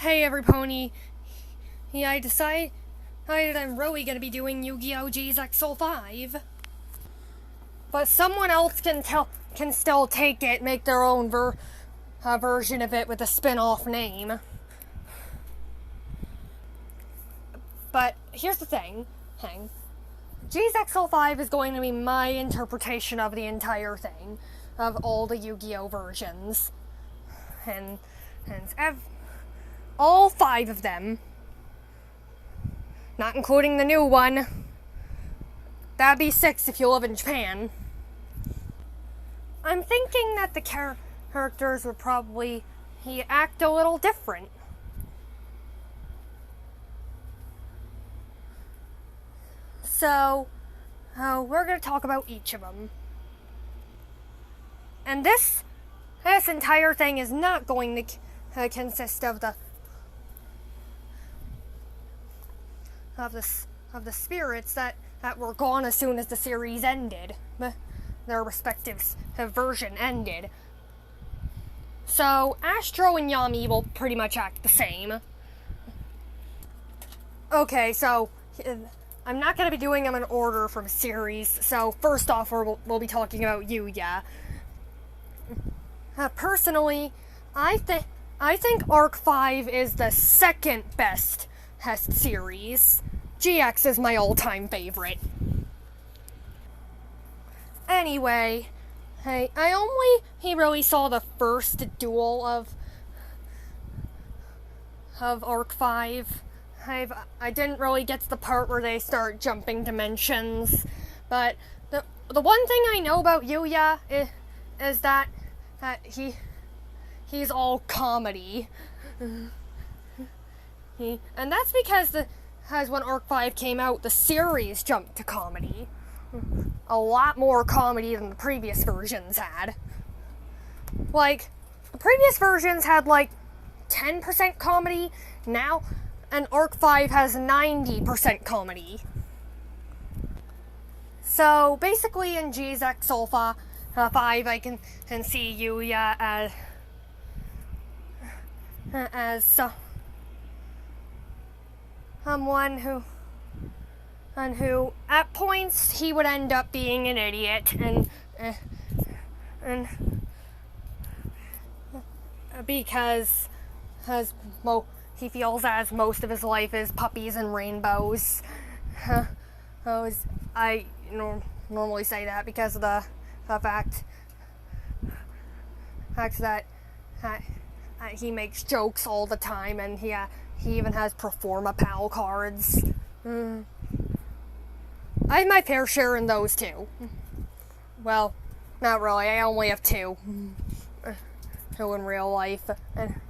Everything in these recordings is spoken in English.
Hey every pony. Yeah, I decided I'm really gonna be doing Yu-Gi-Oh! G-Zexal 5. But someone else can still take it, make their own version of it with a spin-off name. But here's the thing. G-Zexal 5 is going to be my interpretation of the entire thing, of all the Yu-Gi-Oh! Versions. And all 5 of them, not including the new one. That'd be 6 if you live in Japan. I'm thinking that the characters would probably act a little different. So, we're going to talk about each of them. And this entire thing is not going to consist of the spirits that were gone as soon as the series ended. Their respective version ended. So, Astro and Yami will pretty much act the same. Okay, so I'm not going to be doing them in order from series. So, first off, we'll be talking about Yugioh. Personally, I think Arc 5 is the second best series. GX is my all-time favorite. Anyway, I only really saw the first duel of Arc 5. I didn't really get to the part where they start jumping dimensions, but the one thing I know about Yugioh is that he's all comedy. And that's because when Arc 5 came out, the series jumped to comedy. A lot more comedy than the previous versions had. Like, the previous versions had 10% comedy now, and Arc 5 has 90% comedy. So, basically in G-Zexal 5, I can see Yugioh as someone who at points he would end up being an idiot and because he feels as most of his life is puppies and rainbows. I normally say that because of the fact that he makes jokes all the time, and he even has Performa Pal cards. I have my fair share in those too. Well, not really. I only have 2 in real life. And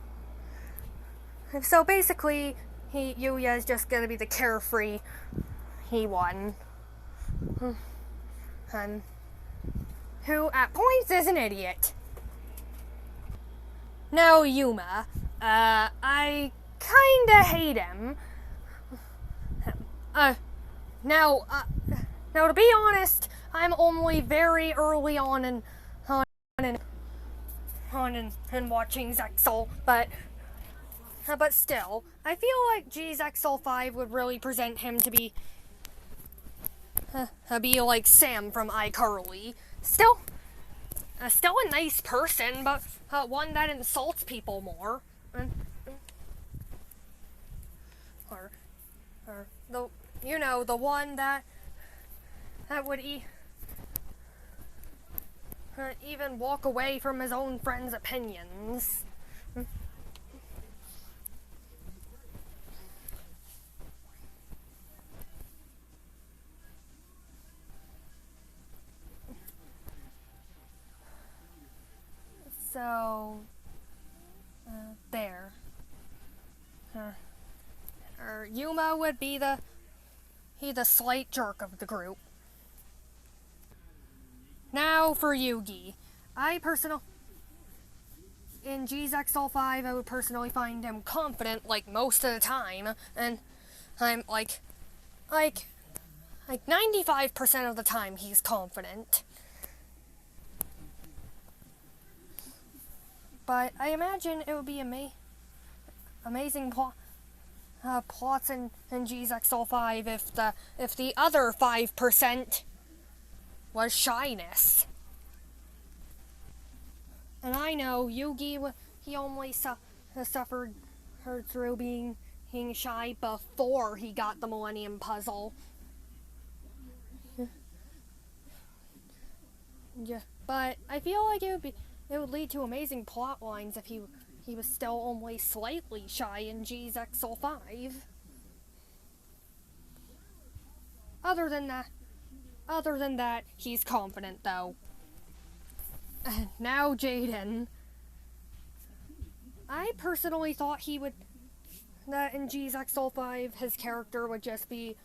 so basically, Yugioh is just gonna be the carefree one. And who at points is an idiot. Now Yuma, I kinda hate him. Now to be honest, I'm only very early on in watching Zexal, but still, I feel like G-Zexal 5 would really present him to be like Sam from iCarly. Still a nice person, but one that insults people more. Or the one that would even walk away from his own friends' opinions. So, there. Yuma would be the slight jerk of the group. Now for Yugi. In G-Zexal 5, I would personally find him confident, most of the time, and I'm, 95% of the time he's confident. But I imagine it would be amazing plots in G-Zexal 5 if the other 5% was shyness. And I know Yugioh, he only suffered through being shy before he got the Millennium Puzzle. Yeah, but I feel like it would lead to amazing plot lines if he was still only slightly shy in G-Zexal 5. Other than that, he's confident though. Now Jaden. I personally thought that in G-Zexal 5 his character would just be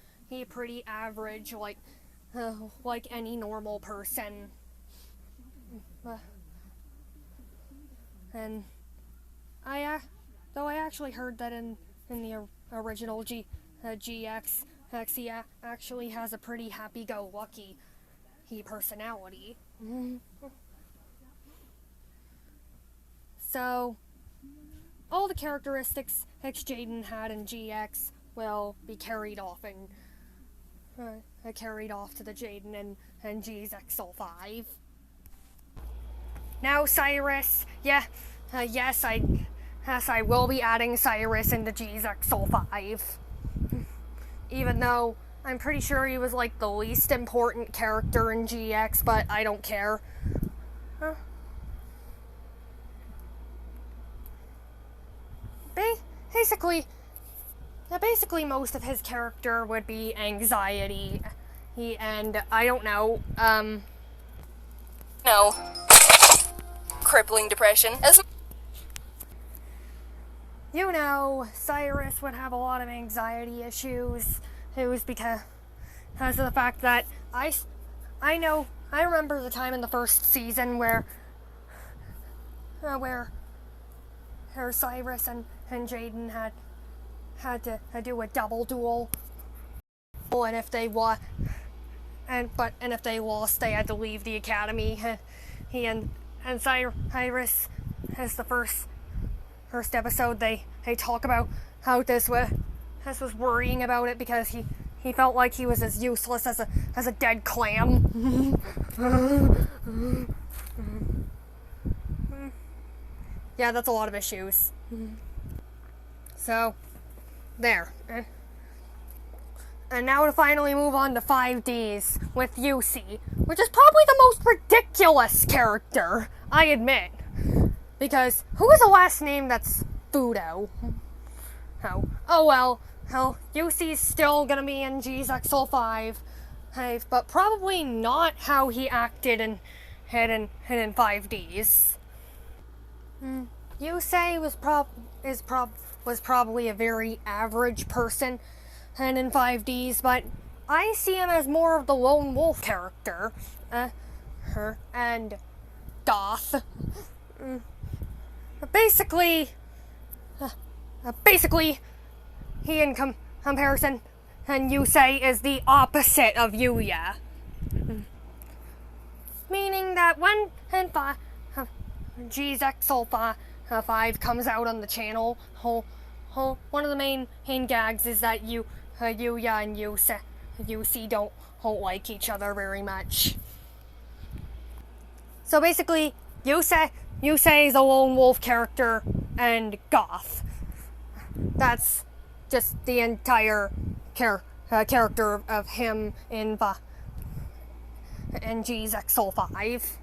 pretty average, like any normal person. And I actually heard that in the original GX, he actually has a pretty happy-go-lucky personality. So, all the characteristics Jaden had in GX will be carried off to the Jaden and G-Zexal 5. Now Cyrus, yes, I will be adding Cyrus into G-Zexal 5. Even though I'm pretty sure he was like the least important character in GX, but I don't care. Basically most of his character would be anxiety. And I don't know, No. Crippling depression. Cyrus would have a lot of anxiety issues. It was because of the fact that I remember the time in the first season where Cyrus and Jaden had to do a double duel, and if they lost, they had to leave the academy. He and Cyrus, as the first episode, they talk about how this was worrying about it because he felt like he was as useless as a dead clam. Yeah, that's a lot of issues. So, there. And now to finally move on to 5Ds with UC, which is probably the most ridiculous character, I admit. Because who is the last name that's Fudo? Oh well, UC's still gonna be in G-Zexal 5, but probably not how he acted in 5Ds. Yusei was probably a very average person and in 5Ds, but I see him as more of the lone wolf character, and goth. Basically, he in comparison, and Yusei is the opposite of Yuya. Meaning that when G-Zexal 5 comes out on the channel, one of the main gags is that Yuya and Yusi don't like each other very much. So basically, Yusei is a lone wolf character and goth. That's just the entire character of him in G-Zexal 5.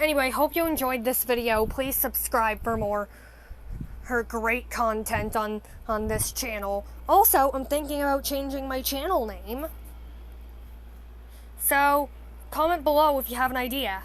Anyway, hope you enjoyed this video. Please subscribe for more great content on this channel. Also, I'm thinking about changing my channel name. So, comment below if you have an idea.